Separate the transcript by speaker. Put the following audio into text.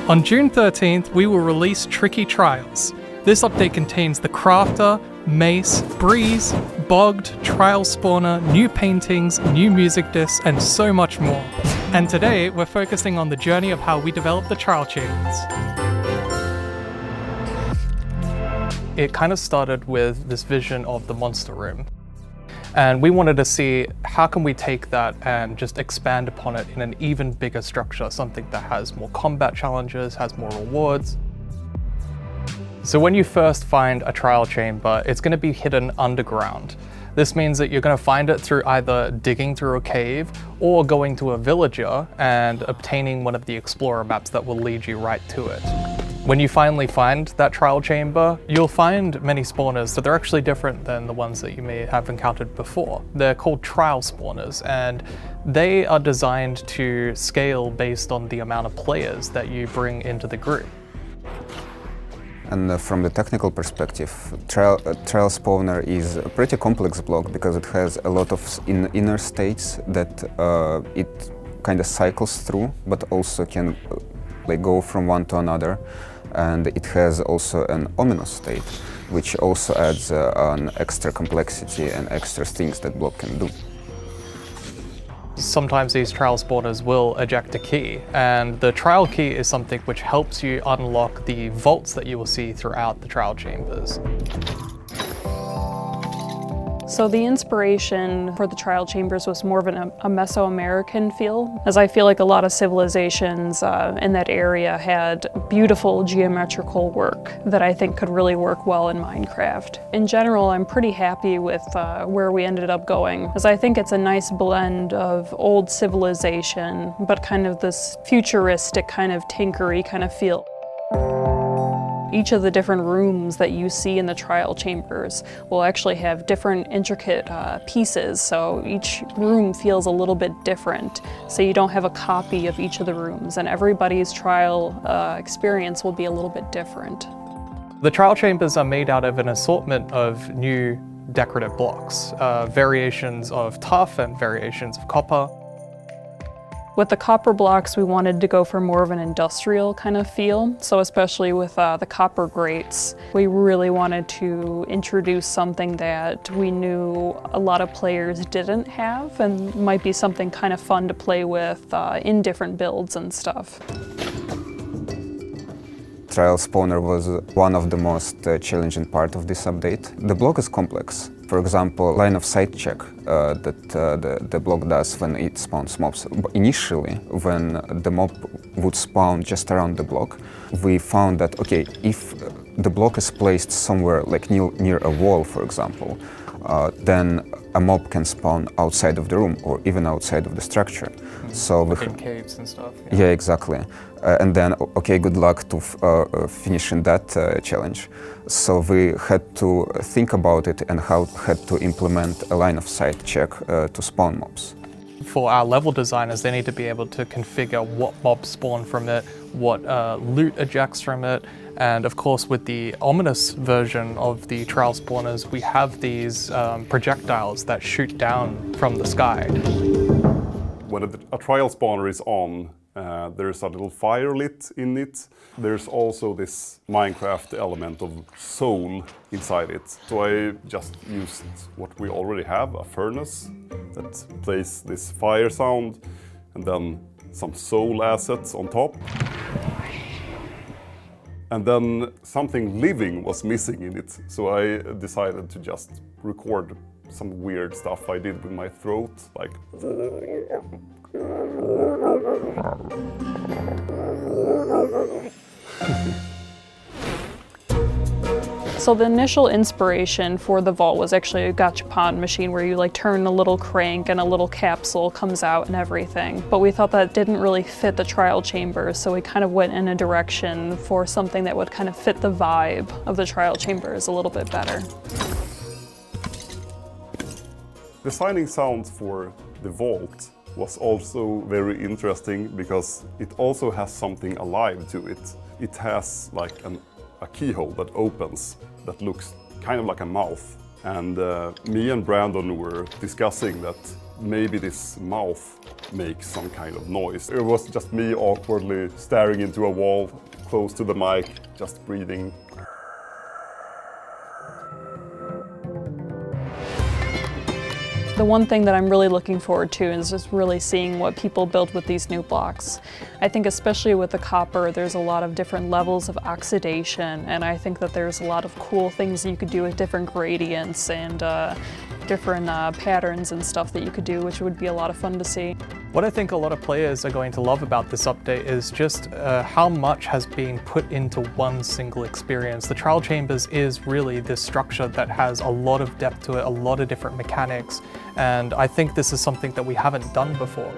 Speaker 1: On June 13th, we will release Tricky Trials. This update contains the Crafter, Mace, Breeze, Bogged, Trial Spawner, new paintings, new music discs, and so much more. And today, we're focusing on the journey of how we developed the Trial Chambers. It kind of started with this vision of the monster room. And we wanted to see how can we take that and just expand upon it in an even bigger structure, something that has more combat challenges, has more rewards. So when you first find a trial chamber, it's going to be hidden underground. This means that you're going to find it through either digging through a cave or going to a villager and obtaining one of the explorer maps that will lead you right to it. When you finally find that trial chamber, you'll find many spawners that are actually different than the ones that you may have encountered before. They're called trial spawners, and they are designed to scale based on the amount of players that you bring into the group.
Speaker 2: And from the technical perspective, Trial Spawner is a pretty complex block because it has a lot of inner states that it kind of cycles through, but also can go from one to another. And it has also an ominous state, which also adds an extra complexity and extra things that block can do.
Speaker 1: Sometimes these trial spawners will eject a key, and the trial key is something which helps you unlock the vaults that you will see throughout the trial chambers.
Speaker 3: So the inspiration for the trial chambers was more of a Mesoamerican feel, as I feel like a lot of civilizations in that area had beautiful geometrical work that I think could really work well in Minecraft. In general, I'm pretty happy with where we ended up going, as I think it's a nice blend of old civilization, but kind of this futuristic kind of tinkery kind of feel. Each of the different rooms that you see in the trial chambers will actually have different intricate pieces, so each room feels a little bit different, so you don't have a copy of each of the rooms, and everybody's trial experience will be a little bit different.
Speaker 1: The trial chambers are made out of an assortment of new decorative blocks, variations of tuff and variations of copper.
Speaker 3: With the copper blocks, we wanted to go for more of an industrial kind of feel. So especially with the copper grates, we really wanted to introduce something that we knew a lot of players didn't have and might be something kind of fun to play with in different builds and stuff.
Speaker 2: Trial Spawner was one of the most challenging part of this update. The block is complex. For example, line of sight check that the block does when it spawns mobs. Initially, when the mob would spawn just around the block, we found that, okay, if the block is placed somewhere like near a wall, for example, then a mob can spawn outside of the room or even outside of the structure. So
Speaker 1: like in caves and stuff.
Speaker 2: Yeah, exactly. And then, okay, good luck to finishing that challenge. So we had to think about it and had to implement a line of sight check to spawn mobs.
Speaker 1: For our level designers, they need to be able to configure what mobs spawn from it, what loot ejects from it, and of course with the ominous version of the trial spawners, we have these projectiles that shoot down from the sky.
Speaker 4: When a trial spawner is on, there's a little fire lit in it. There's also this Minecraft element of soul inside it. So I just used what we already have, a furnace that plays this fire sound, and then some soul assets on top. And then something living was missing in it, so I decided to just record some weird stuff I did with my throat, like...
Speaker 3: So the initial inspiration for the vault was actually a gachapon machine where you like turn a little crank and a little capsule comes out and everything. But we thought that didn't really fit the trial chambers, so we kind of went in a direction for something that would kind of fit the vibe of the trial chambers a little bit better.
Speaker 4: Designing sounds for the vault was also very interesting because it also has something alive to it. It has like a keyhole that opens that looks kind of like a mouth. And me and Brandon were discussing that maybe this mouth makes some kind of noise. It was just me awkwardly staring into a wall close to the mic, just breathing.
Speaker 3: The one thing that I'm really looking forward to is just really seeing what people build with these new blocks. I think especially with the copper, there's a lot of different levels of oxidation, and I think that there's a lot of cool things that you could do with different gradients and different patterns and stuff that you could do, which would be a lot of fun to see.
Speaker 1: What I think a lot of players are going to love about this update is just how much has been put into one single experience. The Trial Chambers is really this structure that has a lot of depth to it, a lot of different mechanics, and I think this is something that we haven't done before.